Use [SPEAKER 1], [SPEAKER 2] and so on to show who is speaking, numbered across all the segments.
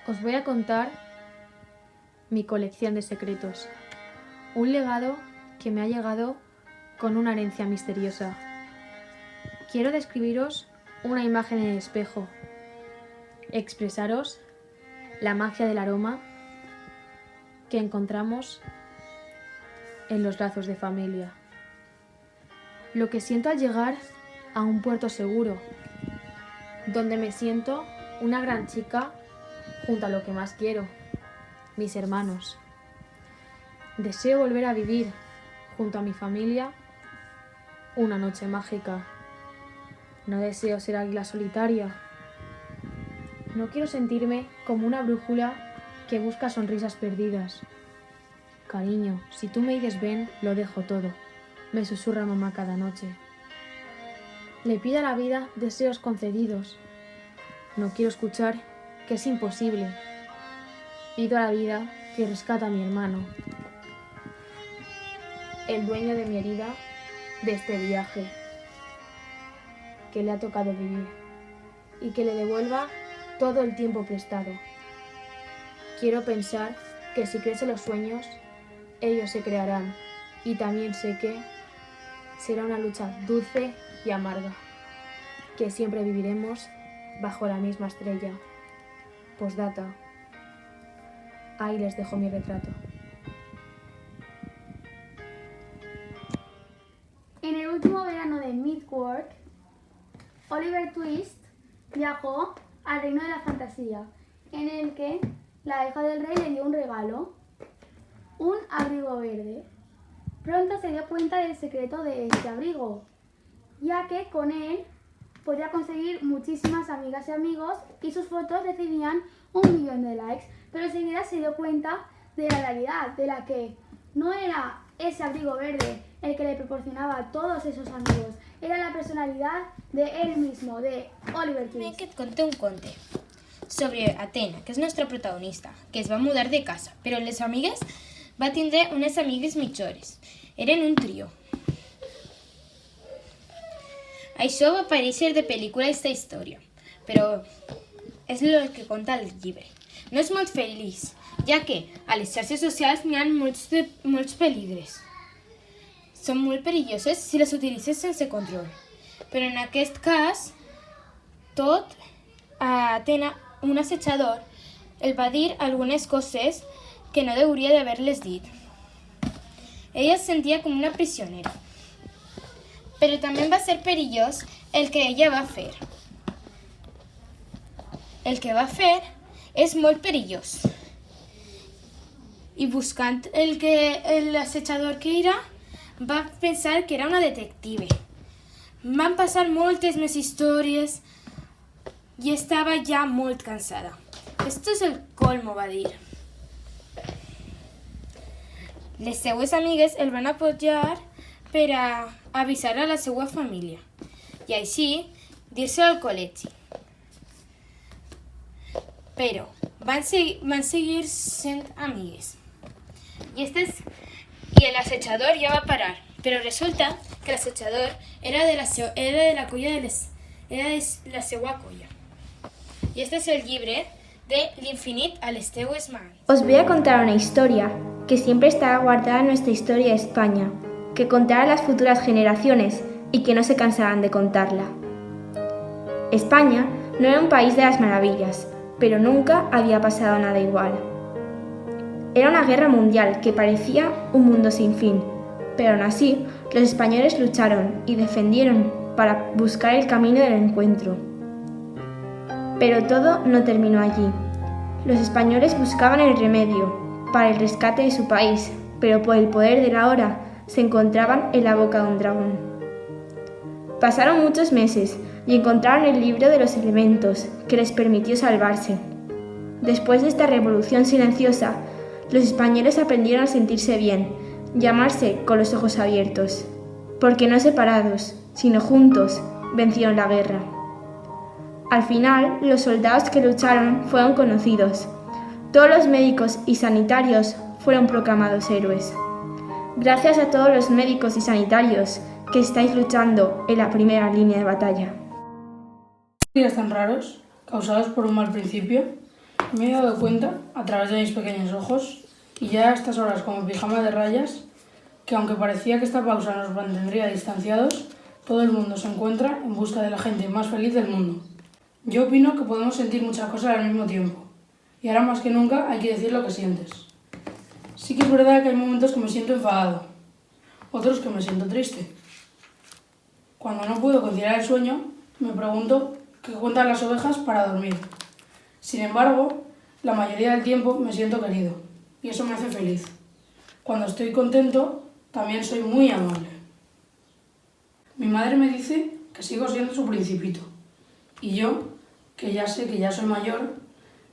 [SPEAKER 1] Os voy a contar mi colección de secretos, un legado que me ha llegado con una herencia misteriosa. Quiero describiros una imagen en el espejo, expresaros la magia del aroma que encontramos en los lazos de familia. Lo que siento al llegar a un puerto seguro, donde me siento una gran chica junto a lo que más quiero, mis hermanos. Deseo volver a vivir junto a mi familia una noche mágica. No deseo ser águila solitaria. No quiero sentirme como una brújula que busca sonrisas perdidas. Cariño, si tú me dices ven, lo dejo todo, me susurra mamá cada noche. Le pido a la vida deseos concedidos. No quiero escuchar que es imposible. Pido a la vida que rescate a mi hermano, el dueño de mi herida, de este viaje que le ha tocado vivir, y que le devuelva todo el tiempo prestado. Quiero pensar que si crecen los sueños, ellos se crearán, y también sé que será una lucha dulce y amarga, que siempre viviremos bajo la misma estrella. Postdata. Ahí les dejo mi retrato.
[SPEAKER 2] En el último verano de Midworld, Oliver Twist viajó al reino de la fantasía, en el que la hija del rey le dio un regalo, un abrigo verde. Pronto se dio cuenta del secreto de este abrigo, ya que con él podía conseguir muchísimas amigas y amigos y sus fotos recibían 1 millón de likes, pero enseguida se dio cuenta de la realidad, de la que no era ese abrigo verde el que le proporcionaba a todos esos amigos, era la personalidad de él mismo, de Oliver Twist.
[SPEAKER 3] Que et conté un conte sobre Atena, que és nostra protagonista, que es va mudar de casa, però les amigues va tindre unes amigues mitjores. Eren un trio. Això va aparèixer de pel·lícula aquesta història, però és el que conta el llibre. No és molt feliç, ja que a les xarxes socials n'hi ha molts peligres. Són molt perilloses si les utilitzes sense control. Però en aquest cas, tot a Atena, un assetjador, el va dir algunes coses que no hauria d'haver-les dit. Ella es sentia com una prisionera. Però també va ser perillós el que ella va fer. El que va fer és molt perillós. I buscant l'assetjador que era, va pensar que era una detective. Van passar moltes més històries i estava ja molt cansada. Esto es el colmo, va dir. Les seues amigues el van apoyar per a avisar a la seva família i així dir-se al col·legi. Però van seguir sent amigues. I l'assetjador ja va parar, però resulta que l'assetjador era de la seva colla. Y este es el llibre de L'infinit a les teues mans.
[SPEAKER 4] Os voy a contar una historia que siempre estará guardada en nuestra historia de España, que contará a las futuras generaciones y que no se cansarán de contarla. España no era un país de las maravillas, pero nunca había pasado nada igual. Era una guerra mundial que parecía un mundo sin fin, pero aún así los españoles lucharon y defendieron para buscar el camino del encuentro. Pero todo no terminó allí. Los españoles buscaban el remedio para el rescate de su país, pero por el poder de la hora se encontraban en la boca de un dragón. Pasaron muchos meses y encontraron el libro de los elementos que les permitió salvarse. Después de esta revolución silenciosa, los españoles aprendieron a sentirse bien y a amarse con los ojos abiertos, porque no separados, sino juntos, vencieron la guerra. Al final, los soldados que lucharon fueron conocidos. Todos los médicos y sanitarios fueron proclamados héroes. Gracias a todos los médicos y sanitarios que estáis luchando en la primera línea de batalla.
[SPEAKER 5] Días tan raros, causados por un mal principio, Me he dado cuenta, a través de mis pequeños ojos, y ya a estas horas como pijama de rayas, que aunque parecía que esta pausa nos mantendría distanciados, todo el mundo se encuentra en busca de la gente más feliz del mundo. Yo opino que podemos sentir muchas cosas al mismo tiempo, y ahora más que nunca hay que decir lo que sientes. Sí que es verdad que hay momentos que me siento enfadado, otros que me siento triste. Cuando no puedo conciliar el sueño, me pregunto qué cuentan las ovejas para dormir. Sin embargo, la mayoría del tiempo me siento querido, y eso me hace feliz. Cuando estoy contento, también soy muy amable. Mi madre me dice que sigo siendo su principito, y yo, que ya sé que ya soy mayor,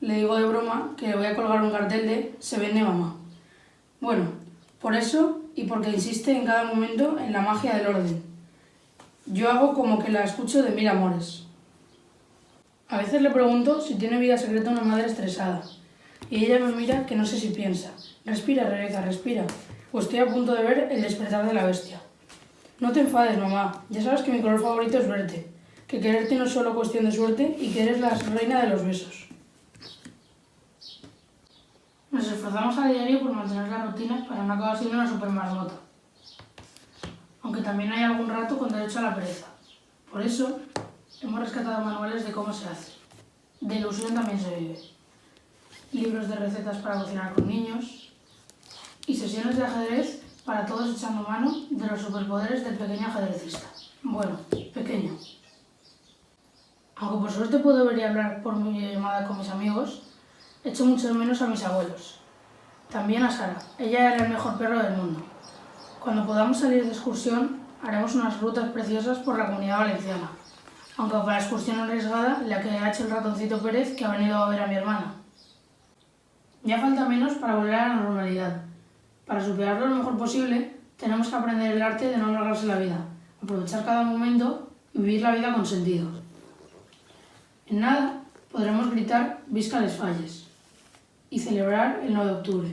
[SPEAKER 5] le digo de broma que le voy a colgar un cartel de "Se vende mamá". Bueno, por eso y porque insiste en cada momento en la magia del orden. Yo hago como que la escucho de 1000 amores. A veces le pregunto si tiene vida secreta una madre estresada, y ella me mira que no sé si piensa: respira, Rebeca, respira, o estoy a punto de ver el despertar de la bestia. No te enfades, mamá, ya sabes que mi color favorito es verte, que quererte no es solo cuestión de suerte y que eres la reina de los besos. Nos esforzamos a diario por mantener las rutinas para no acabar siendo una supermarmota, aunque también hay algún rato con derecho a la pereza. Por eso, hemos rescatado manuales de cómo se hace. De ilusión también se vive. Libros de recetas para cocinar con niños y sesiones de ajedrez para todos echando mano de los superpoderes del pequeño ajedrecista. Bueno, pequeño. Aunque por suerte puedo ver y hablar por mi videollamada con mis amigos, echo mucho de menos a mis abuelos. También a Sara, ella era el mejor perro del mundo. Cuando podamos salir de excursión, haremos unas rutas preciosas por la Comunidad Valenciana, aunque para la excursión arriesgada la que ha hecho el ratoncito Pérez, que ha venido a ver a mi hermana. Ya falta menos para volver a la normalidad. Para superarlo lo mejor posible, tenemos que aprender el arte de no amargarse la vida, aprovechar cada momento y vivir la vida con sentido. En nada podremos gritar "Visca les Falles" y celebrar el 9 de octubre.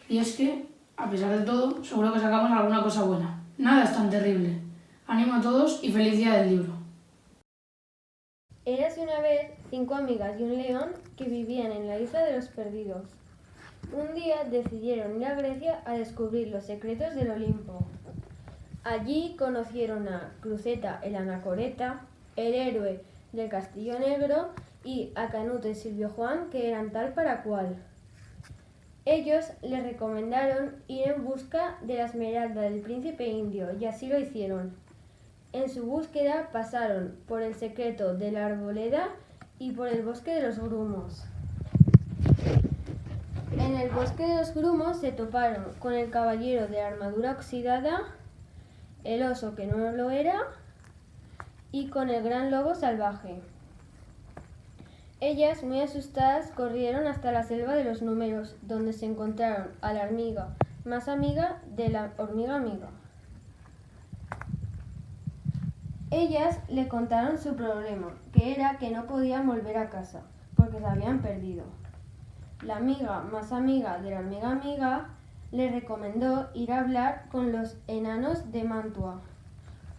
[SPEAKER 5] Y es que, a pesar de todo, seguro que sacamos alguna cosa buena. Nada es tan terrible. Ánimo a todos y feliz día del libro.
[SPEAKER 6] Érase una vez 5 amigas y un león que vivían en la isla de los perdidos. Un día decidieron ir a Grecia a descubrir los secretos del Olimpo. Allí conocieron a Cruzeta el Anacoreta, el héroe del Castillo Negro, y a Canuto y Silvio Juan, que eran tal para cual. Ellos les recomendaron ir en busca de la esmeralda del príncipe indio, y así lo hicieron. En su búsqueda pasaron por el secreto de la arboleda y por el bosque de los grumos. En el bosque de los grumos se toparon con el caballero de armadura oxidada, el oso que no lo era y con el gran lobo salvaje. Ellas, muy asustadas, corrieron hasta la selva de los números, donde se encontraron a la hormiga más amiga de la hormiga amiga. Ellas le contaron su problema, que era que no podían volver a casa, porque se habían perdido. La amiga más amiga de la hormiga amiga le recomendó ir a hablar con los enanos de Mantua,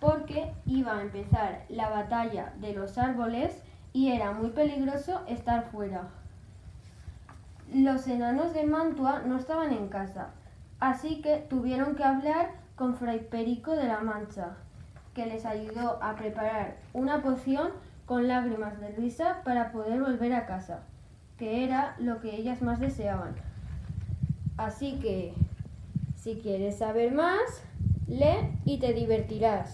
[SPEAKER 6] porque iba a empezar la batalla de los árboles y era muy peligroso estar fuera. Los enanos de Mantua no estaban en casa, así que tuvieron que hablar con Fray Perico de la Mancha, que les ayudó a preparar una poción con lágrimas de risa para poder volver a casa, que era lo que ellas más deseaban. Así que, si quieres saber más, lee y te divertirás.